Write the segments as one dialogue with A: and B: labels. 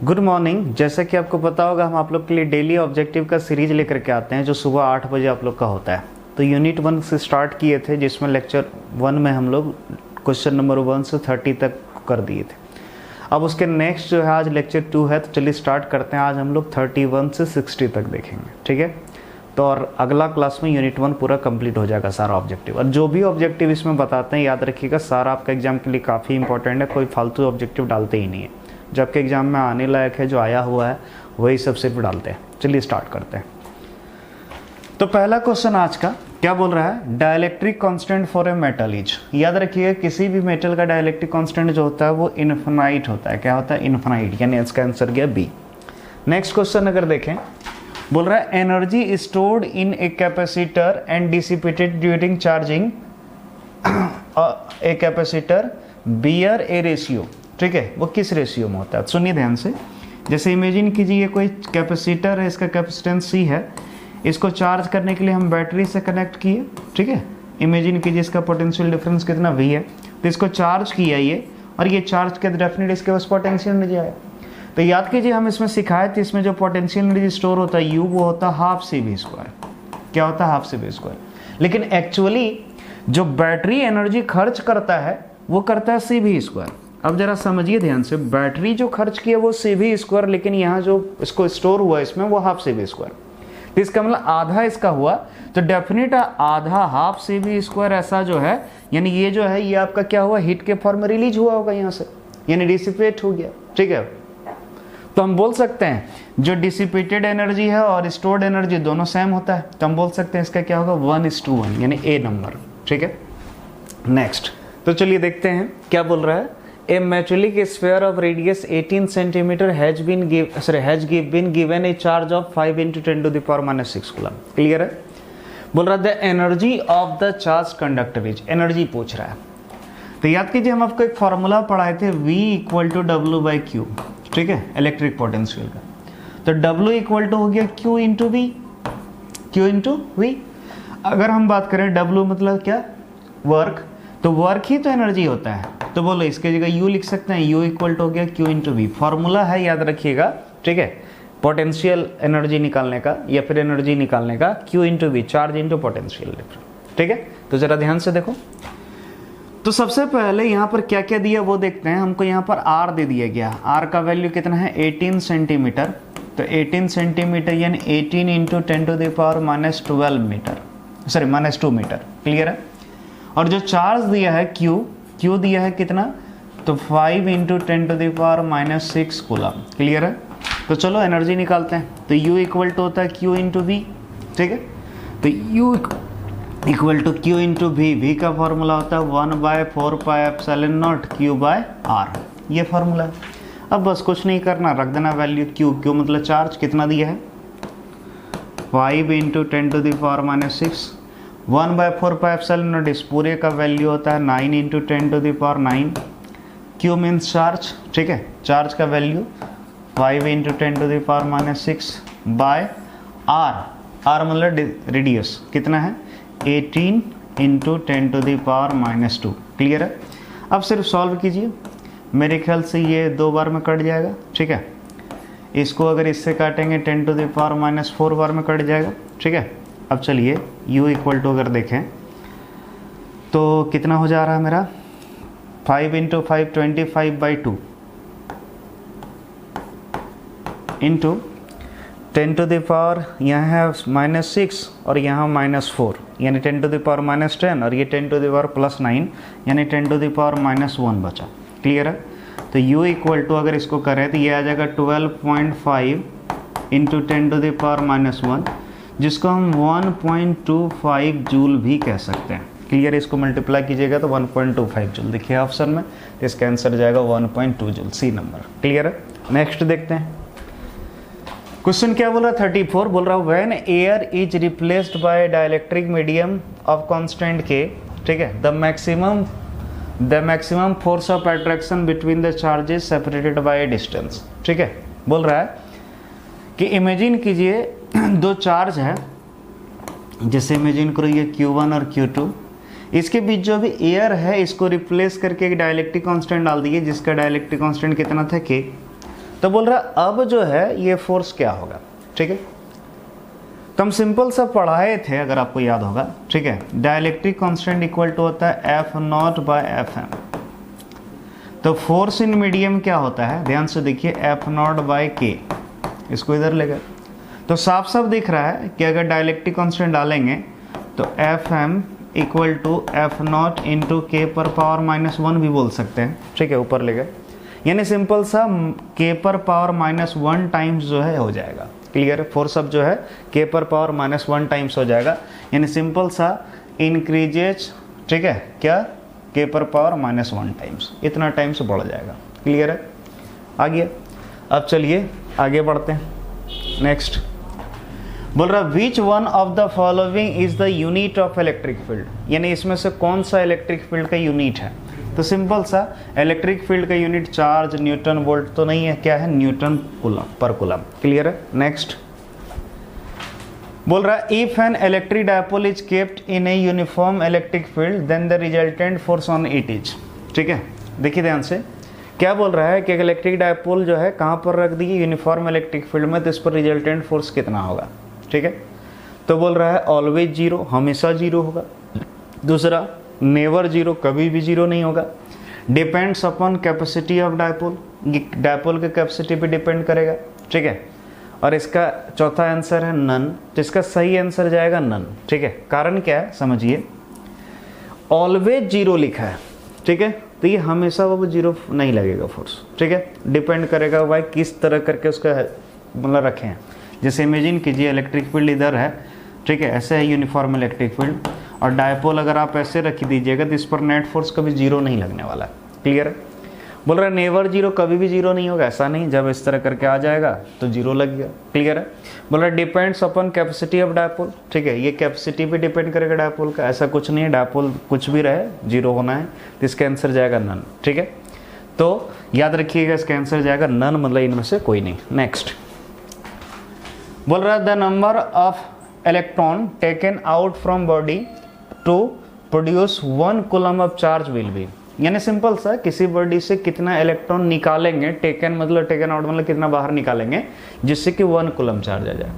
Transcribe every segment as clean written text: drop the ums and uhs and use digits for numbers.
A: Good morning. जैसा कि आपको पता होगा, हम आप लोग के लिए डेली ऑब्जेक्टिव का सीरीज लेकर के आते हैं जो सुबह 8 बजे आप लोग का होता है। तो यूनिट 1 से स्टार्ट किए थे, जिसमें लेक्चर 1 में हम लोग क्वेश्चन नंबर 1 से 30 तक कर दिए थे। अब उसके नेक्स्ट जो है आज लेक्चर 2 है, तो चलिए स्टार्ट करते हैं। आज हम लोग 31 से 60 तक देखेंगे, ठीक है। तो और अगला क्लास में यूनिट 1 पूरा कंप्लीट हो जाएगा सारा ऑब्जेक्टिव। और जो भी ऑब्जेक्टिव इसमें बताते हैं याद रखिएगा, सारा आपका एग्जाम के लिए काफ़ी इंपॉर्टेंट है। कोई फालतू ऑब्जेक्टिव डालते ही नहीं है, जबकि एग्जाम में आने लायक है, जो आया हुआ है वही सब सिर्फ डालते हैं। चलिए स्टार्ट करते हैं। तो पहला क्वेश्चन आज का क्या बोल रहा है, dielectric constant for a metal is. याद रखिएगा, किसी भी मेटल का डाइलेक्ट्रिक कांस्टेंट जो होता है वो इन्फिनाइट होता है। क्या होता है? इन्फिनाइट, यानी इसका आंसर गया बी। नेक्स्ट क्वेश्चन अगर देखें, बोल रहा है energy stored in a capacitor and dissipated during charging a capacitor bear a ratio. ठीक है, वो किस रेशियो में होता है? सुनिए ध्यान से। जैसे इमेजिन कीजिए कोई कैपेसिटर है, इसका कैपेसिटेंस C है, इसको चार्ज करने के लिए हम बैटरी से कनेक्ट किए। ठीक है, इमेजिन कीजिए इसका पोटेंशियल डिफरेंस कितना V है, तो इसको चार्ज किया ये, और ये चार्ज के डेफिनेट इसके पास पोटेंशियल एनर्जी आया। तो याद कीजिए हम इसमें सिखाए थे, इसमें जो पोटेंशियल एनर्जी स्टोर होता है U, वो होता है हाफ CV²। क्या होता है? Half CV²। लेकिन एक्चुअली जो बैटरी एनर्जी खर्च करता है वो करता है CV²। अब जरा समझिए ध्यान से, बैटरी जो खर्च की है वो CV², लेकिन यहाँ जो इसको स्टोर हुआ इसमें वो हाफ CV²। तो इसका मतलब आधा इसका हुआ, तो डेफिनेट आधा हाफ CV² ऐसा जो है, यानी ये जो है ये आपका क्या हुआ, हीट के फॉर्म में रिलीज हुआ होगा यहाँ से, यानी डिसिपेट हो गया। ठीक है, तो हम बोल सकते हैं जो डिसिपेटेड एनर्जी है और स्टोर्ड एनर्जी दोनों सेम होता है, तो हम बोल सकते हैं इसका क्या होगा, 1:1, यानी ए नंबर। ठीक है, नेक्स्ट। तो चलिए देखते हैं क्या बोल रहा है। A metallic sphere of radius 18 centimeter has been given a charge of 5 × 10⁻⁶ coulomb. Clear है? बोल रहा है the energy of the charged conductor is, energy पूछ रहा है। तो याद कीजिए हम आपको एक फॉर्मूला पढ़ाए थे, V = W/Q। ठीक है, इलेक्ट्रिक पोटेंशियल का। तो W = हो गया Q × V, Q × V। अगर हम बात करें W मतलब क्या, वर्क, तो वर्क ही तो एनर्जी होता है। तो बोलो इसके जगह U लिख सकते हैं, U = हो गया Q × V। फॉर्मूला है, याद रखिएगा। ठीक है, पोटेंशियल एनर्जी निकालने का या फिर एनर्जी निकालने का, Q × V, charge into potential difference. ठीक है, तो जरा ध्यान से देखो। तो सबसे पहले यहाँ पर क्या क्या दिया वो देखते हैं। हमको यहाँ पर R दे दिया गया। R का वैल्यू कितना है, 18 सेंटीमीटर। तो 18 सेंटीमीटर यानी 18 × 10⁻12 मीटर, सॉरी -2 मीटर। क्लियर है? और जो चार्ज दिया है Q दिया है कितना, तो 5 × 10⁻⁶ कूलम। क्लियर है? तो चलो एनर्जी निकालते हैं। तो U = होता है Q × V। ठीक है, तो U = Q × V। V का फॉर्मूला होता है 1/4πε0 Q/R। ये फॉर्मूला है। अब बस कुछ नहीं करना, रख देना वैल्यू Q मतलब चार्ज कितना दिया है, 5 × 10⁻⁶। 1/4πε0 इस पूरे का वैल्यू होता है 9 × 10⁹। Q means charge. ठीक है, चार्ज का वैल्यू 5 × 10⁻⁶/R। R मतलब रेडियस कितना है, 18 × 10⁻²। क्लियर है? अब सिर्फ सॉल्व कीजिए। मेरे ख्याल से ये 2 बार में कट जाएगा। ठीक है, इसको अगर इससे काटेंगे 10⁻⁴ बार में कट जाएगा। ठीक है, अब चलिए U = अगर देखें तो कितना हो जा रहा है मेरा, 5 × 5 25/2 इंटू 10⁻, यहाँ है -6 और यहाँ -4, यानी 10⁻⁻10, और ये 10⁻+9 यानी 10⁻⁻1 बचा। क्लियर है? तो U = अगर इसको करें तो ये आ जाएगा 12.5 × 10⁻⁻1, जिसको हम 1.25 जूल भी कह सकते हैं। क्लियर? इसको मल्टीप्लाई कीजिएगा तो 1.25 जूल देखिए ऑप्शन में, तो इसका आंसर जाएगा 1.2 जूल, C नंबर। क्लियर है? नेक्स्ट देखते हैं क्वेश्चन क्या बोल रहा है, 34 बोल रहा है when air is replaced by dielectric medium of constant K। ठीक है, the maximum force of attraction between the charges separated by A distance. ठीक है, बोल रहा है कि इमेजिन कीजिए 2 चार्ज है, जैसे इमेजिन करो ये Q1 और Q2, इसके बीच जो भी एयर है इसको रिप्लेस करके एक डाइलेक्ट्रिक कांस्टेंट डाल दिए, जिसका डाइलेक्ट्रिक कांस्टेंट कितना था K। तो बोल रहा अब जो है ये फोर्स क्या होगा, ठीक है। तो हम सिंपल सा पढ़ाए थे अगर आपको याद होगा, ठीक है। डाइलेक्ट्रिक कांस्टेंट इक्वल टू होता है F naught by F M. तो फोर्स इन मीडियम क्या होता है, ध्यान से देखिए, एफ नॉट बाय के, इसको इधर ले गए तो साफ साफ दिख रहा है कि अगर डाइलेक्ट्रिक कांस्टेंट डालेंगे तो F M equal to F naught into K पर पावर -1 भी बोल सकते हैं, ठीक है, ऊपर ले गए। यानी सिंपल सा के पर पावर -1 टाइम्स जो है हो जाएगा, क्लियर है। फोर्स अब जो है के पर पावर -1 टाइम्स हो जाएगा, यानी सिंपल सा इंक्रीजेज, ठीक है, क्या, के पर पावर -1 टाइम्स, इतना टाइम्स बढ़ जाएगा, क्लियर है। आ गया। अब चलिए आगे बढ़ते हैं। नेक्स्ट बोल रहा which one of the following is the unit of electric field, यानी इसमें से कौन सा इलेक्ट्रिक फील्ड का यूनिट है। तो सिंपल सा इलेक्ट्रिक फील्ड का यूनिट चार्ज न्यूटन वोल्ट तो नहीं है, क्या है, न्यूटन कूलम पर कूलम, क्लियर है। नेक्स्ट बोल रहा if an electric dipole is kept in a uniform electric field then the resultant force on it is, ठीक है। देखिए ध्यान से क्या बोल रहा है कि इलेक्ट्रिक डायपोल जो है कहाँ पर रख दी, यूनिफॉर्म इलेक्ट्रिक फील्ड में, तो इस पर रिजल्टेंट फोर्स कितना होगा, ठीक है। तो बोल रहा है ऑलवेज जीरो, हमेशा जीरो होगा। दूसरा नेवर जीरो, कभी भी जीरो नहीं होगा। Depends upon capacity of dipole, dipole के कैपेसिटी पे डिपेंड करेगा, ठीक है। और इसका चौथा आंसर है नन, तो इसका सही आंसर जाएगा नन, ठीक है। कारण क्या है समझिए, ऑलवेज जीरो लिखा है, ठीक है, तो ये हमेशा वो जीरो नहीं लगेगा फोर्स, ठीक है। डिपेंड करेगा भाई किस तरह करके उसका मतलब रखे हैं। जैसे इमेजिन कीजिए इलेक्ट्रिक फील्ड इधर है, ठीक है, ऐसे है यूनिफॉर्म इलेक्ट्रिक फील्ड, और डायपोल अगर आप ऐसे रख दीजिएगा तो इस पर नेट फोर्स कभी जीरो नहीं लगने वाला, क्लियर है। बोल रहा है नेवर जीरो, कभी भी जीरो नहीं होगा, ऐसा नहीं, जब इस तरह करके आ जाएगा तो जीरो लग गया, क्लियर है। बोल रहा है depends upon capacity of dipole, ठीक है, ये कैपेसिटी पे डिपेंड करेगा डायपोल का, ऐसा कुछ नहीं है, डायपोल कुछ भी रहे जीरो होना है, तो इसका आंसर जाएगा नन, ठीक है। तो याद रखिएगा इसका आंसर जाएगा नन, मतलब इनमें से कोई नहीं। नेक्स्ट बोल रहा है the number of electron taken out from body to produce 1 coulomb of charge will be, यानी सिंपल सा किसी बॉडी से कितना इलेक्ट्रॉन निकालेंगे, टेकन मतलब टेकन आउट मतलब कितना बाहर निकालेंगे जिससे कि 1 कूलम चार्ज आ जाए।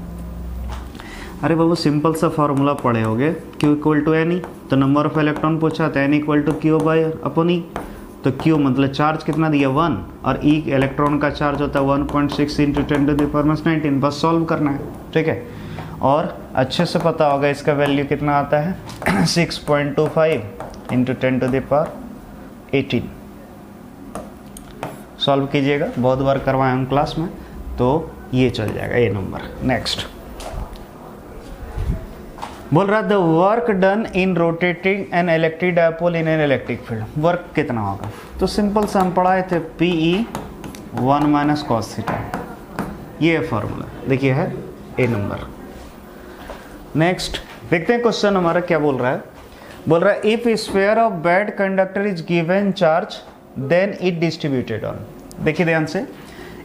A: अरे बाबू सिंपल सा फॉर्मूला पढ़े होगे, Q equal to n e, तो नंबर ऑफ इलेक्ट्रॉन पूछा था, n equal to q by upon e, तो Q मतलब चार्ज कितना दिया 1, और E इलेक्ट्रॉन का चार्ज होता है 1.6 इंटू 10⁻19, बस सॉल्व करना है, ठीक है। और अच्छे से पता होगा इसका वैल्यू कितना आता है 6.25 इंटू 10⁻18। सॉल्व कीजिएगा, बहुत बार करवाए हम क्लास में, तो ये चल जाएगा ये नंबर। नेक्स्ट बोल रहा the work done in rotating N electric dipole in an electric field, work कितना होगा। तो सिंपल से हम पढ़ाए थे PE 1 - cos थीटा, ये फॉर्मूला देखिए है ए नंबर। नेक्स्ट देखते हैं क्वेश्चन हमारा क्या बोल रहा है। बोल रहा है if sphere of bad conductor is given charge then it distributed on, देखिए ध्यान से,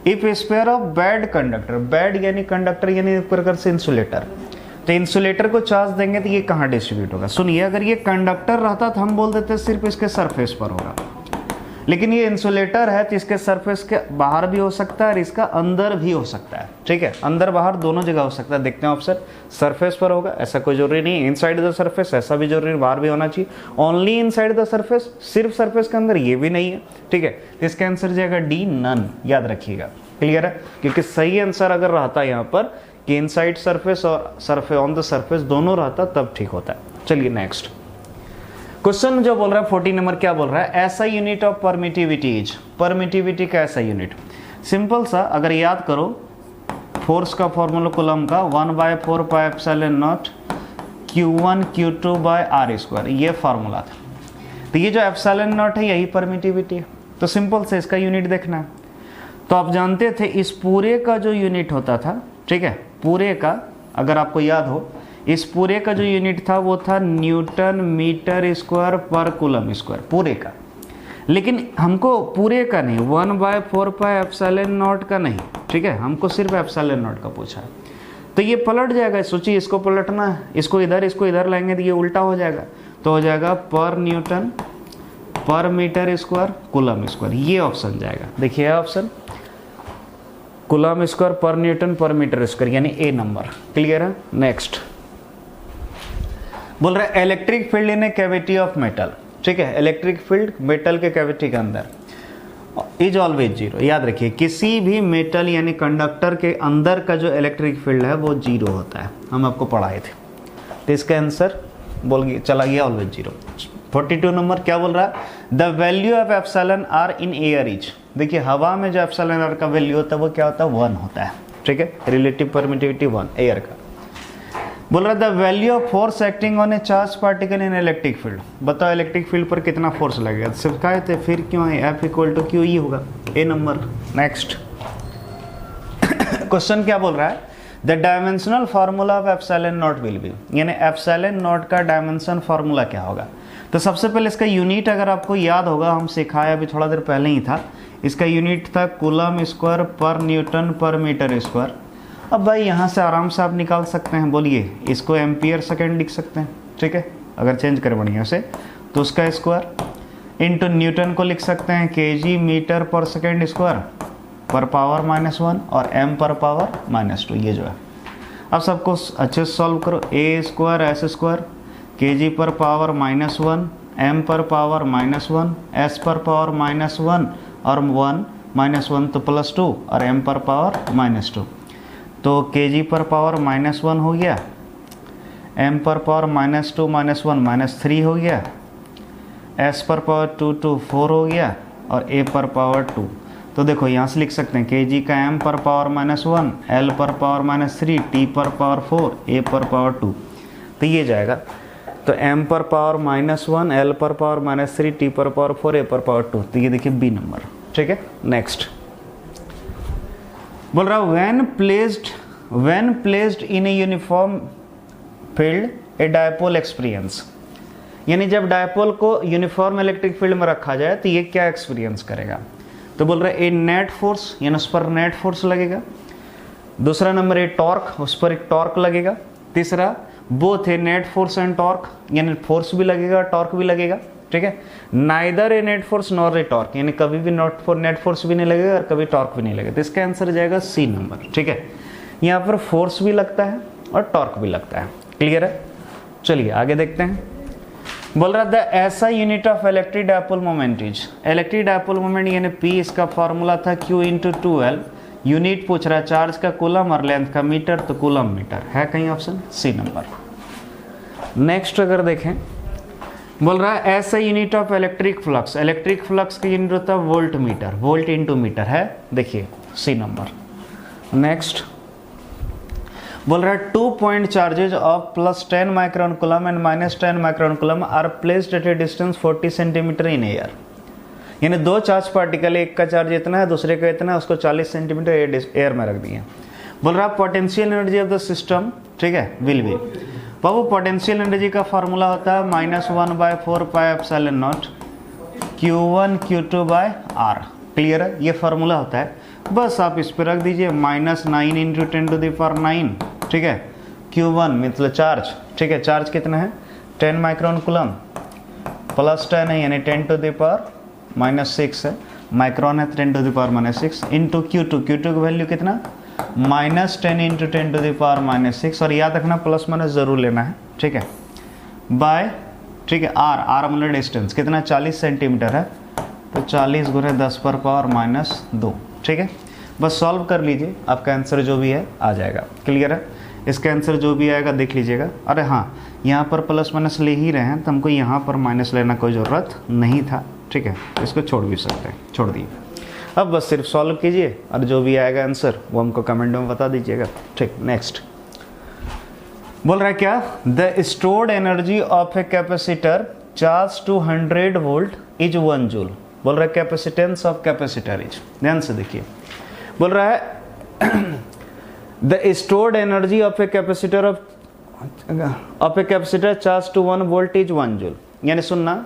A: if sphere of bad conductor, bad यानी कंडक्टर यानी एक प्रकार से इंसुलेटर, तो इंसुलेटर को चार्ज देंगे तो ये कहाँ डिस्ट्रीब्यूट होगा। सुनिए अगर ये कंडक्टर रहता तो हम बोल देते सिर्फ इसके सरफेस पर होगा, लेकिन ये इंसुलेटर है तो इसके सरफेस के बाहर भी हो सकता है और इसका अंदर भी हो सकता है, ठीक है, अंदर बाहर दोनों जगह हो सकता है। देखते हैं ऑप्शन, सरफेस पर होगा ऐसा कोई जरूरी नहीं, इनसाइड द सरफेस ऐसा भी जरूरी, बाहर भी होना चाहिए, ओनली इनसाइड द सरफेस, सिर्फ सरफेस के अंदर, ये भी नहीं है, ठीक है। तो इसका आंसर जाएगा डी नन, याद रखिएगा, क्लियर है, क्योंकि सही आंसर अगर रहता है यहाँ पर कि इनसाइड सरफेस और सरफेस ऑन द सरफेस दोनों रहता तब ठीक होता है। चलिए नेक्स्ट क्वेश्चन जो बोल रहा है 40 नंबर, क्या बोल रहा है, ऐसा unit of permittivity is, permittivity का ऐसा यूनिट, सिंपल सा अगर याद करो फोर्स का फॉर्मूला कूलम का 1/4 pi epsilon not Q1 Q2 bye R², ये फार्मूला था। तो ये जो एप्सिलॉन नॉट है यही परमिटिविटी है, तो सिंपल से इसका यूनिट देखना है। तो आप जानते थे इस पूरे का जो यूनिट होता था, ठीक है, पूरे का अगर आपको याद हो, इस पूरे का जो यूनिट था वो था न्यूटन मीटर स्क्वायर पर कूलम स्क्वायर, पूरे का। लेकिन हमको पूरे का नहीं, 1/4 पाई एप्सिलॉन नॉट का नहीं, ठीक है, हमको सिर्फ एप्सिलॉन नॉट का पूछा है। तो ये पलट जाएगा, सोचिए इसको पलटना है, इसको इधर लाएंगे तो ये उल्टा हो जाएगा, तो हो जाएगा पर न्यूटन पर मीटर स्क्वायर कूलम स्क्वायर, ये ऑप्शन जाएगा। देखिए ऑप्शन कूलम स्क्वायर पर न्यूटन पर मीटर स्क्वायर, यानी ए नंबर। क्लियर है। नेक्स्ट बोल रहा है electric field in A cavity of metal. ठीक है, इलेक्ट्रिक फील्ड मेटल के कैविटी के अंदर इज ऑलवेज जीरो। याद रखिए किसी भी मेटल यानी कंडक्टर के अंदर का जो इलेक्ट्रिक फील्ड है वो जीरो होता है, हम आपको पढ़ाए थे। तो इसका आंसर चला गया ऑलवेज जीरो। 42 नंबर क्या बोल रहा है, the value of epsilon r in air is. देखिए हवा में जो एप्सिलॉन आर का वैल्यू होता है वो क्या होता है, 1 होता है। ठीक है, रिलेटिव परमिटिविटी 1 एयर का। बोल रहा है the value of force acting on A charge particle in electric field. बताओ इलेक्ट्रिक फील्ड पर कितना फोर्स लगेगा, सिर्फ कहे थे फिर क्यों है, F equal to q E होगा, ए नंबर। नेक्स्ट क्वेश्चन क्या बोल रहा है, the dimensional formula of epsilon naught will be, यानी एप्सिलॉन नॉट का डायमेंशन फार्मूला क्या होगा। तो सबसे पहले इसका यूनिट अगर आपको याद होगा, हम सिखाया अभी थोड़ा देर पहले ही था, इसका यूनिट था कूलम स्क्वायर पर न्यूटन पर मीटर स्क्वायर। अब भाई यहाँ से आराम से आप निकाल सकते हैं, बोलिए इसको एम्पियर सेकेंड लिख सकते हैं। ठीक है, अगर चेंज करें बढ़िया से तो उसका स्क्वायर इंटू न्यूटन को लिख सकते हैं केजी मीटर पर सेकेंड स्क्वायर पर पावर -1 और m पर पावर -2, ये जो है। अब सबको अच्छे से सॉल्व करो, ए स्क्वायर एस स्क्वायर केजी पर पावर -1 m पर पावर -1 s पर पावर -1 और 1 -1 तो +2 और m पर पावर -2, तो kg पर पावर -1 हो गया, m पर पावर -2 -1 -3 हो गया, s पर पावर 2 2 4 हो गया और a पर पावर 2। तो देखो यहाँ से लिख सकते हैं kg का m पर पावर -1, l पर पावर -3, t पर पावर 4, a पर पावर 2, तो ये जाएगा। तो m पर पावर -1, l पर पावर -3, t पर पावर 4, a पर पावर 2, तो ये देखिए बी नंबर। ठीक है, नेक्स्ट बोल रहा when placed in a uniform field a dipole experience, यानी जब डायपोल को यूनिफॉर्म इलेक्ट्रिक फील्ड में रखा जाए तो ये क्या एक्सपीरियंस करेगा। तो बोल रहा है ए नेट फोर्स, यानी उस पर नेट फोर्स लगेगा। दूसरा नंबर ए टॉर्क, उस पर एक टॉर्क लगेगा। तीसरा both A net force and torque, यानी फोर्स भी लगेगा टॉर्क भी लगेगा। ठीक है, neither A net force nor a torque, यानी कभी भी नेट फोर्स भी नहीं लगेगा और कभी टॉर्क भी नहीं लगेगा। तो इसका आंसर जाएगा सी नंबर। ठीक है, यहाँ पर फोर्स भी लगता है और टॉर्क भी लगता है। क्लियर है, चलिए आगे देखते हैं। बोल रहा था ऐसा unit of electric dipole moment is, electric dipole moment यानी P, इसका फॉर्मूला था Q इंटू 2L। यूनिट पूछ रहा है चार्ज का कूलम और लेंथ का मीटर, तो कूलम मीटर है कहीं ऑप्शन सी नंबर। नेक्स्ट अगर देखें, बोल रहा है ऐसा unit of electric flux, electric flux का यूनिट होता है volt metre, volt into metre है, देखिए सी नंबर। नेक्स्ट बोल रहा है 2 point charges of +10 micron coulomb and -10 micron coulomb are placed at a distance 40 centimetre in air, यानी दो चार्ज पार्टिकल, एक का चार्ज इतना है दूसरे का इतना है, उसको 40 सेंटीमीटर एयर में रख दिए। बोल रहा है potential energy of the system, ठीक है, will be, Babu potential energy का फार्मूला होता है -1/4πε0 Q1 Q2/R। क्लियर है, ये फार्मूला होता है, बस आप इस पर रख दीजिए -9 × 10⁹, ठीक है। Q1 मतलब चार्ज, ठीक है, चार्ज कितना है 10 माइक्रोन कूलम, +10 है यानी 10⁻⁻6 है, माइक्रोन है 10⁻⁻6 इंटू Q2 की वैल्यू कितना -10 × 10⁻⁻6, और याद रखना प्लस माइनस जरूर लेना है, ठीक है, बाय, ठीक है, R मतलब डिस्टेंस कितना 40 सेंटीमीटर है, तो 40 × 10⁻⁻2, ठीक है। बस सॉल्व कर लीजिए, आपका आंसर जो भी है आ जाएगा। क्लियर है, इसका आंसर जो भी आएगा देख लीजिएगा। अरे हाँ, यहाँ पर प्लस माइनस ले ही रहे हैं तो हमको यहाँ पर माइनस लेना कोई ज़रूरत नहीं था, ठीक है, इसको छोड़ भी सकते हैं, छोड़ दिए। अब बस सिर्फ सॉल्व कीजिए और जो भी आएगा आंसर वो हमको कमेंट में बता दीजिएगा, ठीक। नेक्स्ट बोल रहा है क्या, the stored energy of a capacitor charge to 100 volt is 1 joule. बोल रहा है कैपेसिटेंस ऑफ कैपेसिटर इज, ध्यान से देखिए, बोल रहा है the stored energy of a capacitor charge to 1 volt is 1 joule, यानी सुनना,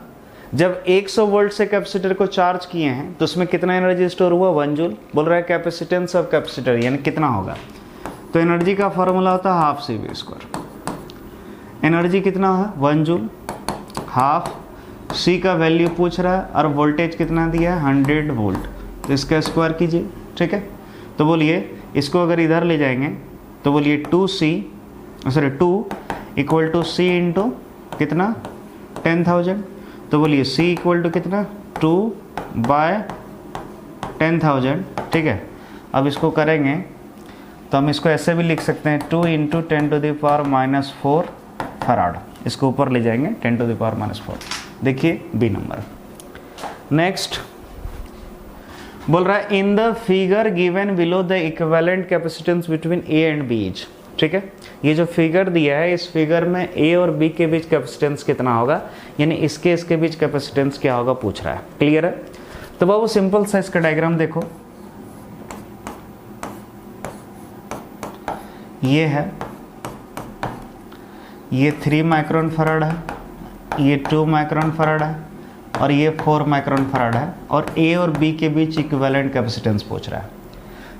A: जब 100 वोल्ट से कैपेसिटर को चार्ज किए हैं तो उसमें कितना एनर्जी स्टोर हुआ 1 जूल। बोल रहा है कैपेसिटेंस ऑफ कैपेसिटर यानी कितना होगा, तो एनर्जी का फॉर्मूला होता है ½ CV²। एनर्जी कितना है 1 जूल, हाफ C का वैल्यू पूछ रहा है और वोल्टेज कितना दिया है 100 वोल्ट, तो इसका स्क्वायर कीजिए, ठीक है, तो बोलिए इसको अगर इधर ले जाएंगे तो बोलिए 2 इक्वल टू सी इंटू कितना 10,000, तो बोलिए C इक्वल टू कितना 2/10,000, ठीक है। अब इसको करेंगे तो हम इसको ऐसे भी लिख सकते हैं 2 इंटू 10⁻⁻4 फराड, इसको ऊपर ले जाएंगे 10⁻⁻4। देखिए बी नंबर। नेक्स्ट बोल रहा है in the figure given below the equivalent capacitance between A and B is, ठीक है। ये जो फिगर दिया है इस फिगर में ए और बी के बीच कैपेसिटेंस कितना होगा, यानी इसके बीच कैपेसिटेंस क्या होगा पूछ रहा है। क्लियर है? तो बाबू सिंपल सा इसका डायग्राम देखो, ये है, ये 3 माइक्रोन फराड है, ये 2 माइक्रोन फराड है और ये 4 माइक्रोन फराड है, और ए और बी के बीच इक्विवेलेंट कैपेसिटेंस पूछ रहा है।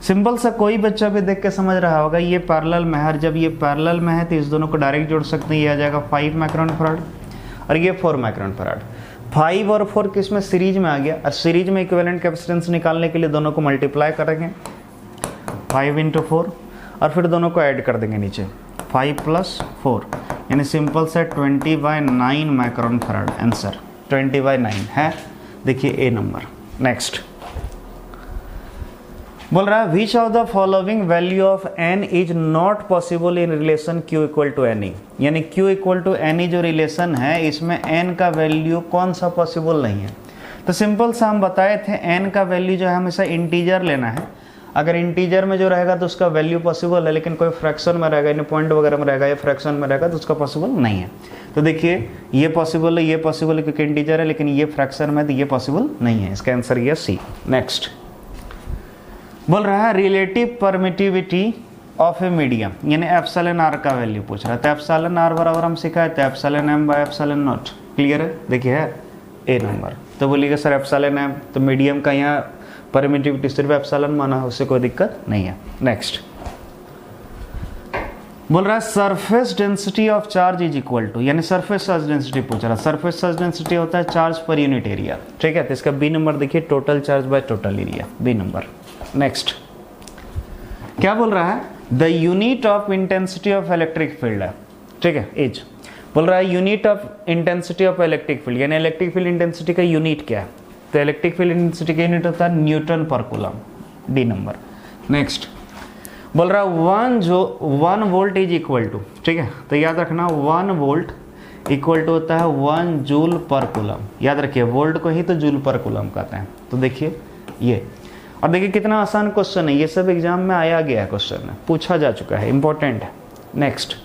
A: सिंपल सा कोई बच्चा भी देख के समझ रहा होगा ये पैरेलल में है, जब ये पैरेलल में है तो इस दोनों को डायरेक्ट जोड़ सकते हैं, ये आ जाएगा 5 माइक्रोन फराड और ये 4 माइक्रोन फराड। 5 और 4 किस में सीरीज में आ गया, और सीरीज में इक्विवेलेंट कैपेसिटेंस निकालने के लिए दोनों को मल्टीप्लाई करेंगे 5 इंटू 4 और फिर दोनों को ऐड कर देंगे नीचे 5 + 4, यानी सिंपल से 20/9 माइक्रोन फराड। आंसर 20/9 है, देखिए ए नंबर। नेक्स्ट बोल रहा है which of the following value of n is not possible in relation q equal to n, यानी q इक्वल टू एन जो रिलेशन है इसमें n का वैल्यू कौन सा पॉसिबल नहीं है। तो सिंपल सा हम बताए थे n का वैल्यू जो है हमेशा इंटीजर लेना है, अगर इंटीजर में जो रहेगा तो उसका वैल्यू पॉसिबल है, लेकिन कोई फ्रैक्शन में रहेगा यानी पॉइंट वगैरह में रहेगा या फ्रैक्शन में रहेगा तो उसका पॉसिबल नहीं है। तो देखिए ये पॉसिबल है, ये पॉसिबल है क्योंकि इंटीजर है, लेकिन ये फ्रैक्शन में तो ये पॉसिबल नहीं है, इसका आंसर ये सी। नेक्स्ट बोल रहा है relative permittivity of a medium, यानी एप्सिलॉन आर का वैल्यू पूछ रहा है। तो एप्सिलॉन आर बराबर हम सिखाए थे epsilon M by epsilon naught. Clear है? देखिए है ए नंबर। तो बोलिएगा सर एप्सिलॉन एम, तो मीडियम का यहाँ परमिटिविटी सिर्फ एप्सिलॉन माना है, उससे कोई दिक्कत नहीं है। नेक्स्ट बोल रहा है surface density of charge is equal to, यानी सरफेस चार्ज डेंसिटी पूछ रहा है। सरफेस चार्ज डेंसिटी होता है चार्ज पर यूनिट एरिया, ठीक है। तो इसका बी नंबर देखिए total charge by total area, B number. Next क्या बोल रहा है the unit of intensity of electric field है, ठीक है, एज। बोल रहा है unit of intensity of electric field, यानी इलेक्ट्रिक फील्ड इंटेंसिटी का यूनिट क्या है। तो इलेक्ट्रिक फील्ड इंटेंसिटी का यूनिट होता है न्यूटन पर कूलम, डी नंबर। नेक्स्ट बोल रहा है 1 वोल्ट इज इक्वल टू, ठीक है। तो याद रखना 1 वोल्ट इक्वल टू होता है 1 जूल पर कूलम। याद रखिए वोल्ट को ही तो जूल पर कूलम कहते हैं। तो देखिए ये, और देखिए कितना आसान क्वेश्चन है, ये सब एग्जाम में आया गया है, क्वेश्चन पूछा जा चुका है, इंपॉर्टेंट है। नेक्स्ट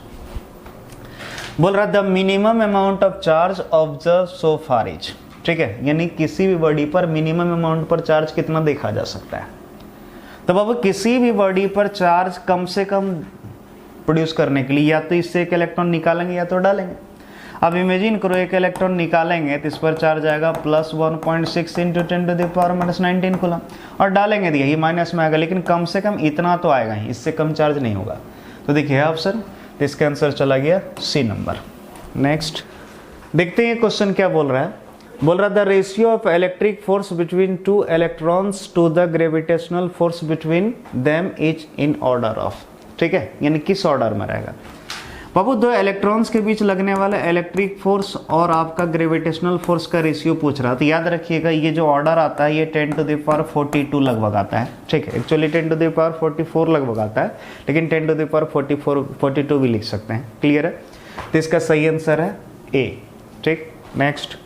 A: बोल रहा है the minimum amount of charge observe so far is, ठीक है, यानी किसी भी बॉडी पर मिनिमम अमाउंट पर चार्ज कितना देखा जा सकता है। तो बाबू किसी भी बॉडी पर चार्ज कम से कम प्रोड्यूस करने के लिए या तो इससे एक इलेक्ट्रॉन निकालेंगे या तो डालेंगे। अब इमेजिन करो एक इलेक्ट्रॉन निकालेंगे तो इस पर चार्ज आएगा +1.6 × 10⁻⁻19 कूलम, और डालेंगे तो यही माइनस में आएगा, लेकिन कम से कम इतना तो आएगा ही, इससे कम चार्ज नहीं होगा। तो देखिए ऑप्शन, तो इसका आंसर चला गया सी नंबर। नेक्स्ट देखते हैं क्वेश्चन क्या बोल रहा है। बोल रहा the ratio of electric force between 2 electrons to the gravitational force between them is in order of, ठीक है, यानी किस ऑर्डर में रहेगा। बाबू 2 इलेक्ट्रॉन्स के बीच लगने वाला इलेक्ट्रिक फोर्स और आपका ग्रेविटेशनल फोर्स का रेशियो पूछ रहा है। तो याद रखिएगा ये जो ऑर्डर आता है ये 10⁻42 लगभग आता है, ठीक है। एक्चुअली 10⁻44 लगभग आता है, लेकिन 10⁻42 भी लिख सकते हैं। क्लियर है? तो इसका सही आंसर है ए, ठीक। नेक्स्ट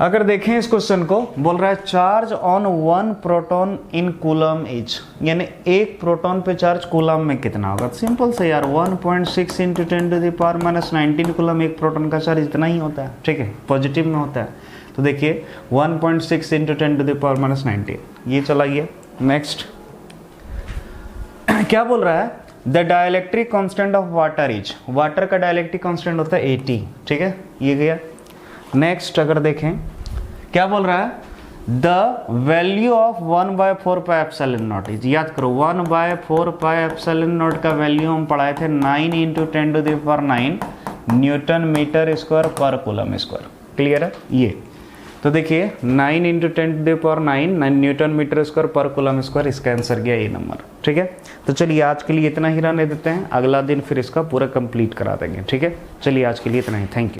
A: अगर देखें इस क्वेश्चन को, बोल रहा है charge on 1 proton in coulomb is, यानी एक प्रोटॉन पे चार्ज कूलम में कितना होगा। सिंपल से यार 1.6 × 10⁻⁻19 कूलम, एक प्रोटॉन का चार्ज इतना ही होता है, ठीक है, पॉजिटिव में होता है। तो देखिए 1.6 × 10⁻⁻19 ये चला गया। नेक्स्ट क्या बोल रहा है the dielectric constant of water is, water का डाइलेक्ट्रिक कांस्टेंट होता है 80, ठीक है, ये गया। नेक्स्ट अगर देखें क्या बोल रहा है द वैल्यू ऑफ 1/4πε0 इज, याद करो 1/4πε0 का वैल्यू हम पढ़ाए थे 9 × 10⁹ न्यूटन मीटर स्क्वायर पर कूलम स्क्वायर। क्लियर है? ये तो देखिए 9 इंटू 10⁹9 न्यूटन मीटर स्क्वायर पर कूलम स्क्वायर, इसका आंसर गया ये नंबर। ठीक है, तो चलिए आज के लिए इतना ही रहने देते हैं, अगला दिन फिर इसका पूरा कंप्लीट करा देंगे। ठीक है, चलिए आज के लिए इतना ही, थैंक यू।